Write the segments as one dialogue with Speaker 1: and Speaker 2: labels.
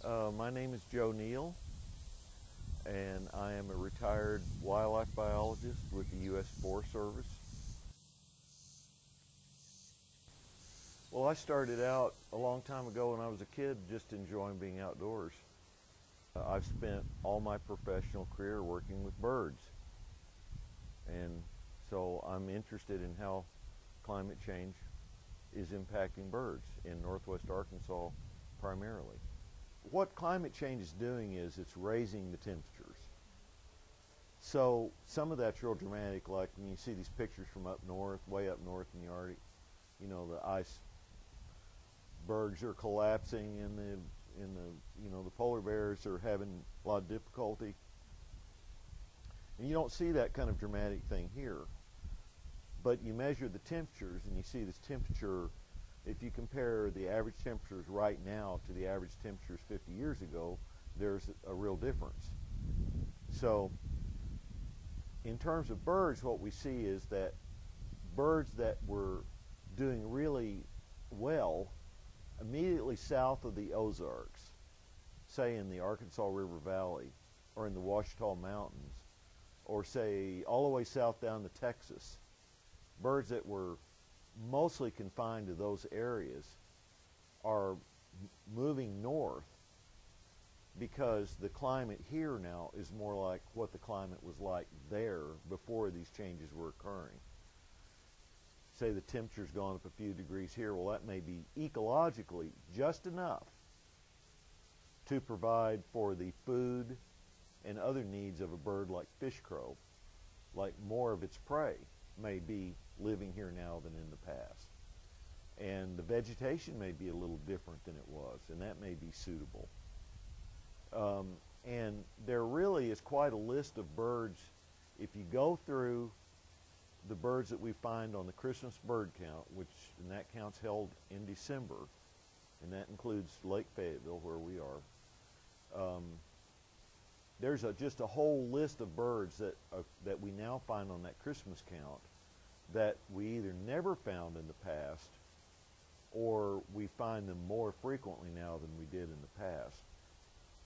Speaker 1: My name is Joe Neal, and I am a retired wildlife biologist with the U.S. Forest Service. Well, I started out a long time ago when I was a kid just enjoying being outdoors. I've spent all my professional career working with birds, and so I'm interested in how climate change is impacting birds in northwest Arkansas primarily. What climate change is doing is it's raising the temperatures. So some of that's real dramatic, like when you see these pictures from up north, way up north in the Arctic, the ice bergs are collapsing and the polar bears are having a lot of difficulty. And you don't see that kind of dramatic thing here. But you measure the temperatures and you see this temperature. If you compare the average temperatures right now to the average temperatures 50 years ago, there's a real difference. So in terms of birds, what we see is that birds that were doing really well immediately south of the Ozarks, say in the Arkansas River Valley or in the Ouachita Mountains, or say all the way south down to Texas, birds that were mostly confined to those areas are moving north because the climate here now is more like what the climate was like there before these changes were occurring. Say the temperature's gone up a few degrees here, well, that may be ecologically just enough to provide for the food and other needs of a bird like fish crow, like more of its prey may be living here now than in the past. And the vegetation may be a little different than it was, and that may be suitable. And there really is quite a list of birds. If you go through the birds that we find on the Christmas bird count, and that count's held in December, and that includes Lake Fayetteville where we are, there's just a whole list of birds that we now find on that Christmas count that we either never found in the past or we find them more frequently now than we did in the past.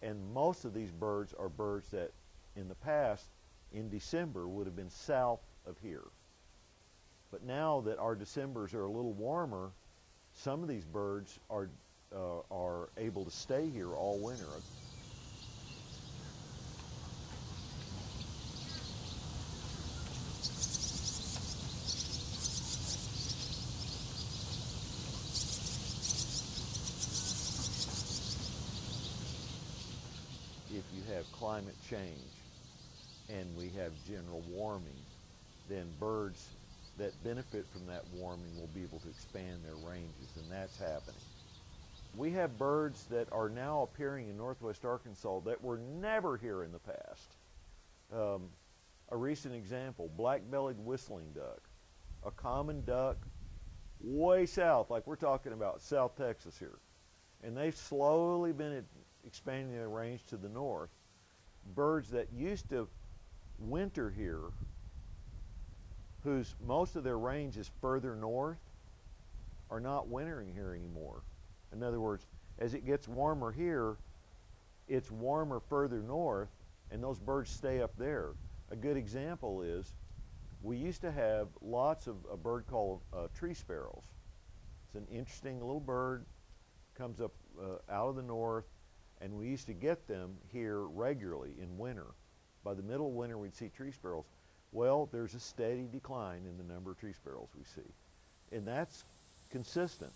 Speaker 1: And most of these birds are birds that in the past, in December, would have been south of here. But now that our Decembers are a little warmer, some of these birds are able to stay here all winter. If you have climate change and we have general warming, then birds that benefit from that warming will be able to expand their ranges, and that's happening. We have birds that are now appearing in northwest Arkansas that were never here in the past. A recent example, black-bellied whistling duck, a common duck way south, like we're talking about South Texas here. And they've slowly been expanding their range to the north. Birds that used to winter here, whose most of their range is further north, are not wintering here anymore. In other words, as it gets warmer here, it's warmer further north, and those birds stay up there. A good example is, we used to have lots of a bird called tree sparrows. It's an interesting little bird, comes up out of the north, and we used to get them here regularly in winter. By the middle of winter, we'd see tree sparrows. Well, there's a steady decline in the number of tree sparrows we see, and that's consistent.